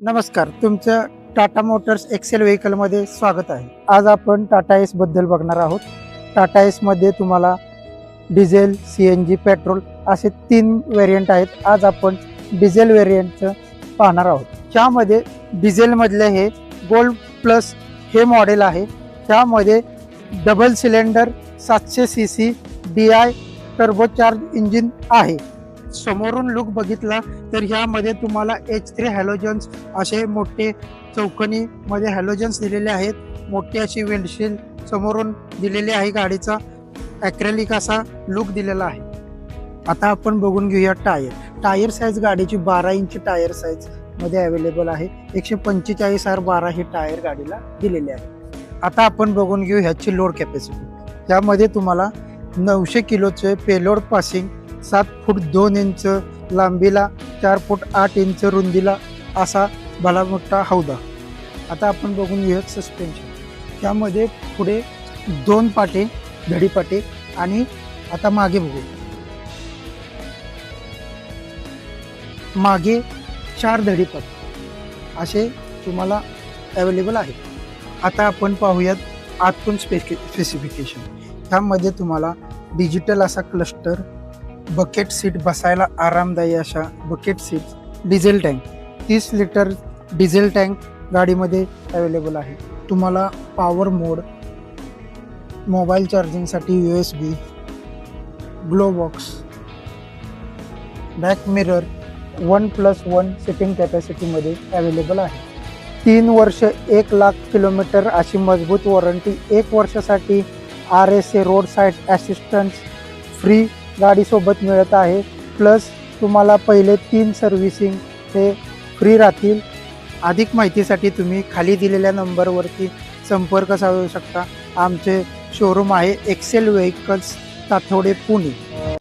नमस्कार, तुमचं Tata Motors Excel व्हेकलमध्ये स्वागत आहे. आज आपण टाटा एस बद्दल बघणार आहोत. टाटा एस मध्ये तुम्हाला डिझेल, CNG, पेट्रोल असे 3 व्हेरियंट आहेत. आज आपण डिझेल व्हेरियंटचं पाहणार आहोत. त्यामध्ये डिझेलमधले हे गोल्ड प्लस हे मॉडेल आहे. त्यामध्ये double cylinder 700 cc DI turbocharge engine आहे. समोरून लुक बघितला तर ह्यामध्ये तुम्हाला H3 हॅलोजन्स असे मोठे चौकोनी मध्ये हॅलोजन्स दिलेले आहेत. मोठी अशी विंडशील्ड समोरून दिलेली आहे. गाडीचा ॲक्रेलिक असा लुक दिलेला आहे. आता आपण बघून घेऊया टायर साईज. गाडीची 12 इंच टायर साईज मध्ये अवेलेबल आहे. 145 R12 ही टायर गाडीला दिलेली आहे. आता आपण बघून घेऊ ह्याची लोड कॅपॅसिटी. त्यामध्ये तुम्हाला 900 किलोचे पेलोड पासिंग, 7 फूट 2 इंच लांबीला, 4 फूट 8 इंच रुंदीला असा भला मोठा हौदा. आता आपण बघून घेऊया सस्पेन्शन. त्यामध्ये पुढे 2 पाटे धडीपाटे आणि आता मागे बघू. मागे 4 धडीपाटे असे तुम्हाला अवेलेबल आहे. आता आपण पाहूयात आतून स्पेसिफिकेशन. त्यामध्ये तुम्हाला डिजिटल असा क्लस्टर, बकेट सीट, बसायला आरामदायी अशा bucket seat, diesel tank 30 litre diesel tank गाडीमध्ये अवेलेबल आहे. तुम्हाला पॉवर मोड, मोबाईल चार्जिंगसाठी USB, glove box, back mirror, 1+1 seating कॅपॅसिटीमध्ये अवेलेबल आहे. 3 वर्ष 1 लाख किलोमीटर अशी मजबूत वॉरंटी. 1 वर्षासाठी RSA road side assistance free गाडीसोबत मिळत आहे. प्लस तुम्हाला पहिले 3 सर्व्हिसिंग हे फ्री राहतील. अधिक माहितीसाठी तुम्ही खाली दिलेल्या नंबरवरती संपर्क साधू शकता. आमचे शोरूम आहे एक्सेल व्हेकल्स, ताथोडे, पुणे.